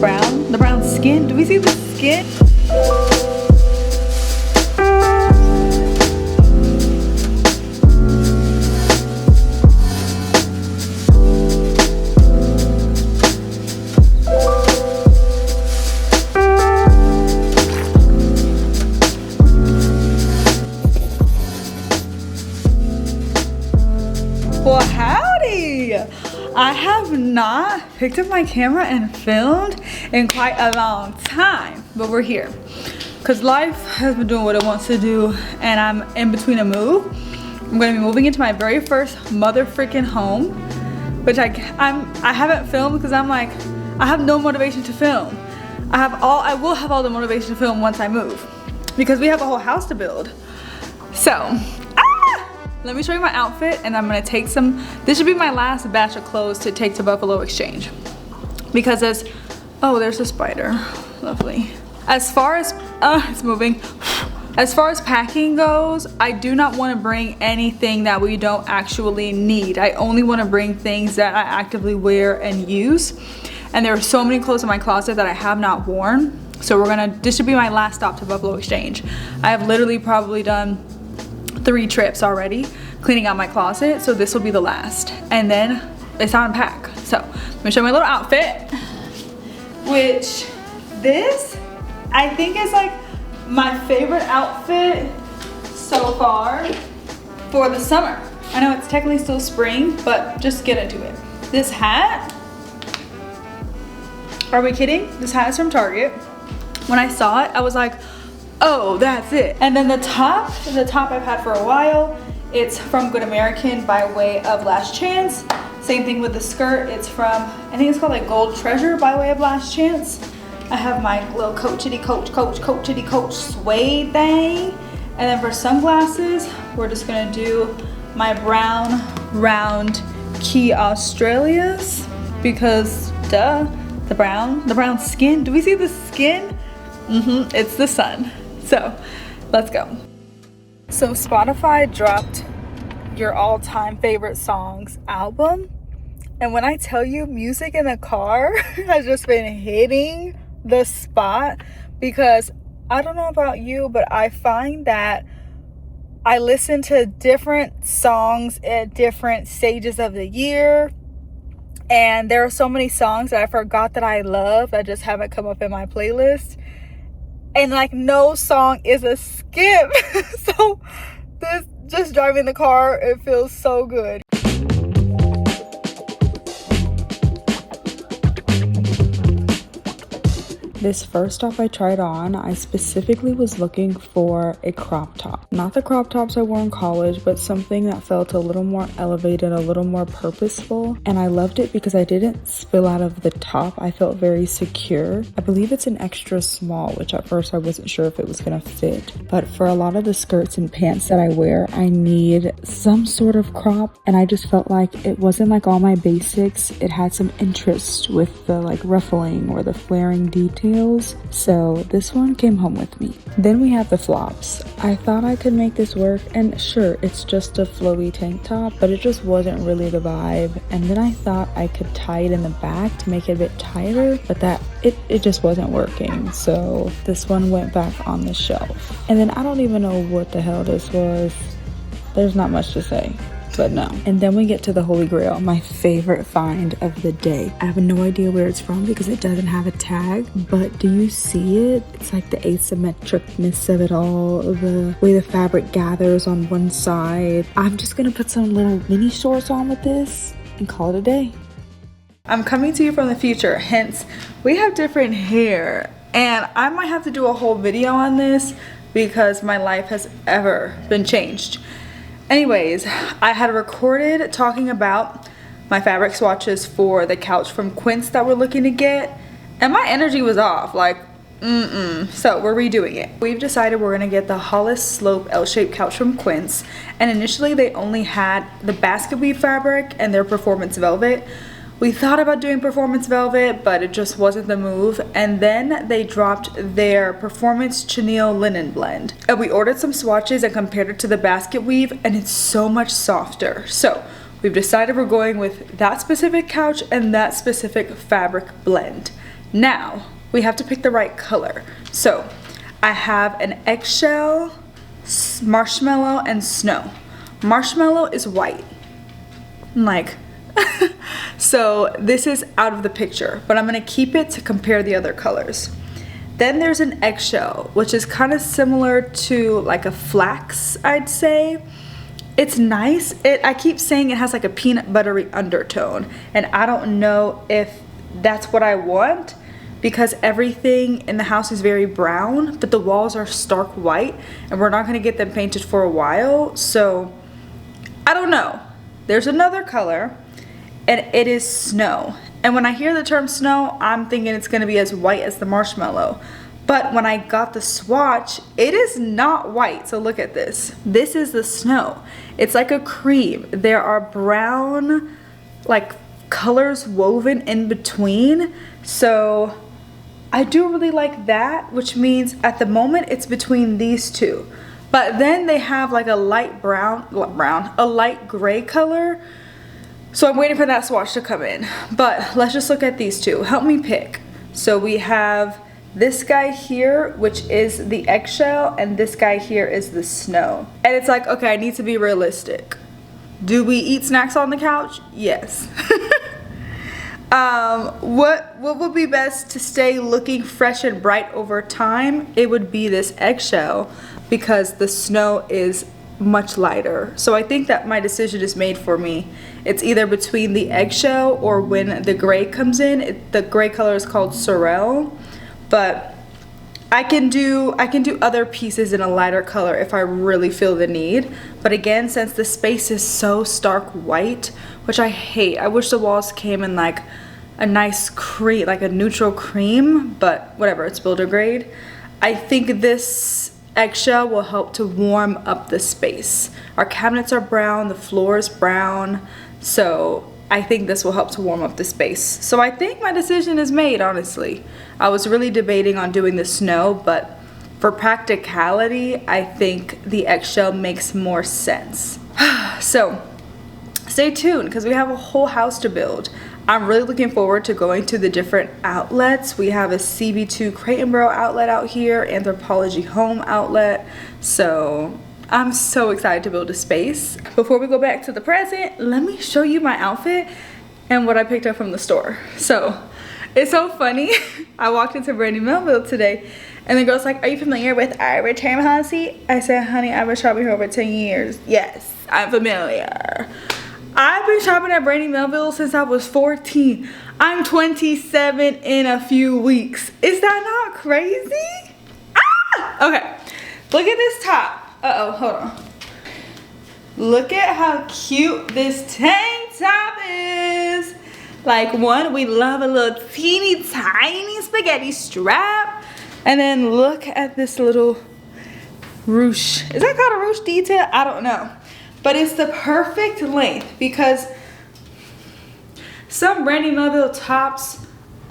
The brown skin. Do we see the skin? Well, howdy! I have not picked up my camera and filmed in quite a long time, but we're here because life has been doing what it wants to do, and I'm in between a move. I'm going to be moving into my very first mother freaking home, which I haven't filmed because I'm like, I have no motivation to film. I will have all the motivation to film once I move because we have a whole house to build. So let me show you my outfit, and I'm gonna take some, this should be my last batch of clothes to take to Buffalo Exchange. Because there's a spider, lovely. As far as, it's moving. As far as packing goes, I do not wanna bring anything that we don't actually need. I only wanna bring things that I actively wear and use. And there are so many clothes in my closet that I have not worn. So this should be my last stop to Buffalo Exchange. I have literally probably done 3 trips already cleaning out my closet, so this will be the last, and then it's time to pack. So let me show you my little outfit, which this I think is like my favorite outfit so far for the summer. I know it's technically still spring, but just get into it. This hat, are we kidding? This hat is from Target. When I saw it, I was like, oh, that's it. And then the top I've had for a while. It's from Good American by way of Last Chance. Same thing with the skirt. It's from, I think it's called like Gold Treasure by way of Last Chance. I have my little Coachity Coach suede thing. And then for sunglasses, we're just gonna do my brown round Key Australias because duh, the brown skin. Do we see the skin? It's the sun. So let's go. So Spotify dropped your all-time favorite songs album, and when I tell you, music in the car has just been hitting the spot, because I don't know about you, but I find that I listen to different songs at different stages of the year, and there are so many songs that I forgot that I love that just haven't come up in my playlist. And like no song is a skip. So this, just driving the car, it feels so good. This first top I tried on, I specifically was looking for a crop top. Not the crop tops I wore in college, but something that felt a little more elevated, a little more purposeful. And I loved it because I didn't spill out of the top. I felt very secure. I believe it's an extra small, which at first I wasn't sure if it was gonna fit. But for a lot of the skirts and pants that I wear, I need some sort of crop. And I just felt like it wasn't like all my basics. It had some interest with the like ruffling or the flaring detail. So this one came home with me. Then we have the flops. I thought I could make this work, and sure, it's just a flowy tank top, but it just wasn't really the vibe. And then I thought I could tie it in the back to make it a bit tighter, but it just wasn't working. So this one went back on the shelf. And then I don't even know what the hell this was. There's not much to say. But no. And then we get to the Holy Grail, my favorite find of the day. I have no idea where it's from because it doesn't have a tag, but do you see it? It's like the asymmetricness of it all, the way the fabric gathers on one side. I'm just gonna put some little mini shorts on with this and call it a day. I'm coming to you from the future, hence we have different hair, and I might have to do a whole video on this because my life has ever been changed. Anyways, I had recorded talking about my fabric swatches for the couch from Quince that we're looking to get, and my energy was off, like so we're redoing it. We've decided we're gonna get the Hollis Slope L-shaped couch from Quince, and initially they only had the basket weave fabric and their performance velvet. We thought about doing performance velvet, but it just wasn't the move. And then they dropped their performance chenille linen blend. And we ordered some swatches and compared it to the basket weave, and it's so much softer. So we've decided we're going with that specific couch and that specific fabric blend. Now, we have to pick the right color. So, I have an eggshell, marshmallow, and snow. Marshmallow is white. Like, so this is out of the picture, but I'm gonna keep it to compare the other colors. Then there's an eggshell, which is kind of similar to like a flax, I'd say. It's nice. I keep saying it has like a peanut buttery undertone, and I don't know if that's what I want, because everything in the house is very brown, but the walls are stark white, and we're not gonna get them painted for a while, so I don't know. There's another color, and it is snow. And when I hear the term snow, I'm thinking it's gonna be as white as the marshmallow. But when I got the swatch, it is not white. So look at this. This is the snow. It's like a cream. There are brown, like, colors woven in between. So I do really like that, which means at the moment it's between these two. But then they have like a light a light gray color. So I'm waiting for that swatch to come in. But let's just look at these two. Help me pick. So we have this guy here, which is the eggshell, and this guy here is the snow. And it's like, okay, I need to be realistic. Do we eat snacks on the couch? Yes. What would be best to stay looking fresh and bright over time? It would be this eggshell, because the snow is much lighter. So I think that my decision is made for me. It's either between the eggshell or when the gray comes in. The gray color is called sorrel, but I can do other pieces in a lighter color if I really feel the need. But again, since the space is so stark white, which I hate, I wish the walls came in like a nice cream, like a neutral cream, but whatever, it's builder grade. I think this eggshell will help to warm up the space. Our cabinets are brown, the floor is brown, so I think this will help to warm up the space. So I think my decision is made, honestly. I was really debating on doing the snow, but for practicality, I think the eggshell makes more sense. So stay tuned, because we have a whole house to build. I'm really looking forward to going to the different outlets. We have a CB2 Crate and Barrel outlet out here, Anthropology Home outlet. So I'm so excited to build a space. Before we go back to the present, let me show you my outfit and what I picked up from the store. So it's so funny. I walked into Brandy Melville today, and the girl's like, "Are you familiar with our return policy?" I said, "Honey, I've been shopping here over 10 years. Yes, I'm familiar. I've been shopping at Brandy Melville since I was 14. I'm 27 in a few weeks. Is that not crazy?" Ah! Okay, look at this top. Uh-oh, hold on. Look at how cute this tank top is. Like, one, we love a little teeny tiny spaghetti strap. And then look at this little ruche. Is that called a ruche detail? I don't know. But it's the perfect length, because some Brandy Melville tops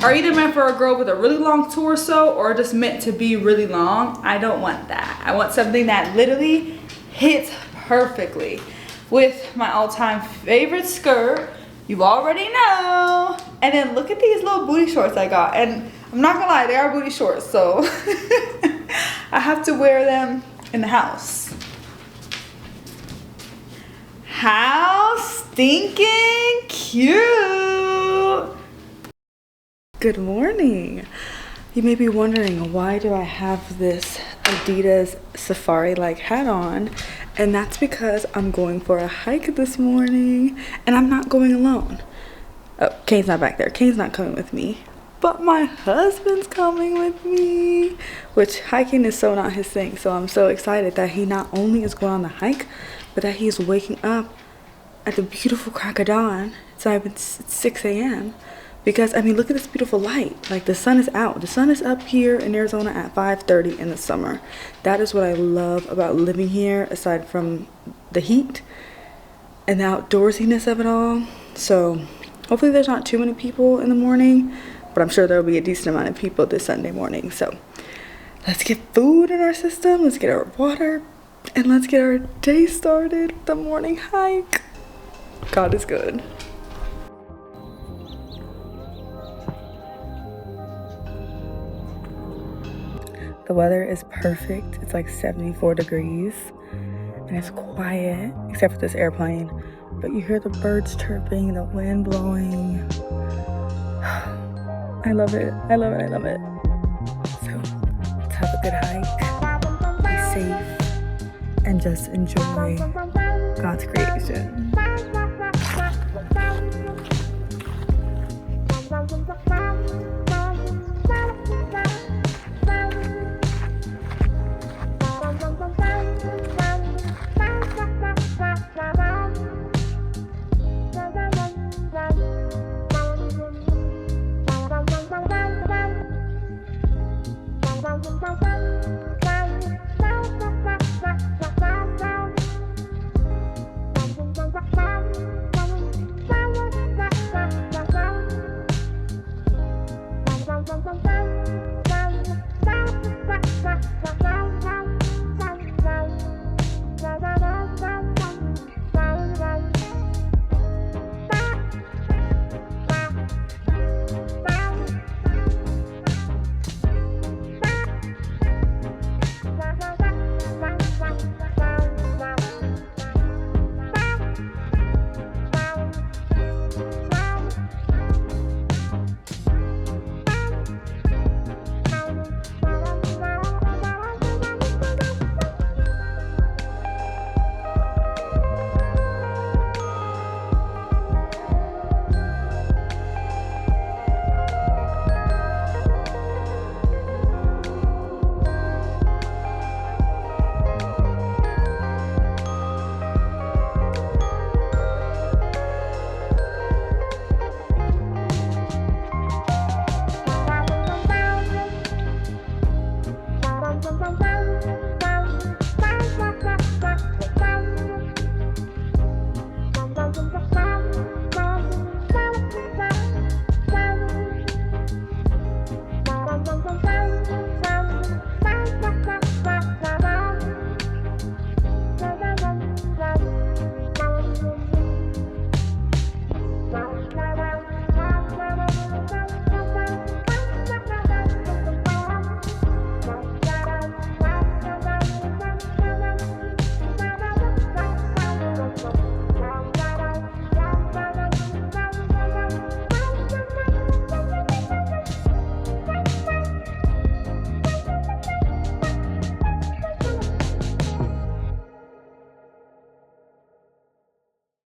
are either meant for a girl with a really long torso or just meant to be really long. I don't want that. I want something that literally hits perfectly with my all-time favorite skirt. You already know. And then look at these little booty shorts I got. And I'm not gonna lie, they are booty shorts, so I have to wear them in the house. How stinking cute! Good morning. You may be wondering, why do I have this Adidas safari-like hat on? And that's because I'm going for a hike this morning, and I'm not going alone. Oh, Kane's not back there. Kane's not coming with me, but my husband's coming with me, which hiking is so not his thing. So I'm so excited that he not only is going on the hike, but that he's waking up at the beautiful crack of dawn. It's 6 a.m. because, I mean, look at this beautiful light. Like, the sun is out. The sun is up here in Arizona at 5:30 in the summer. That is what I love about living here, aside from the heat and the outdoorsiness of it all. So hopefully there's not too many people in the morning, but I'm sure there will be a decent amount of people this Sunday morning. So let's get food in our system, let's get our water, and let's get our day started. The morning hike. God is good. The weather is perfect. It's like 74 degrees and it's quiet except for this airplane. But you hear the birds chirping, the wind blowing. I love it. I love it. I love it. So let's have a good hike, be safe, and just enjoy God's creation.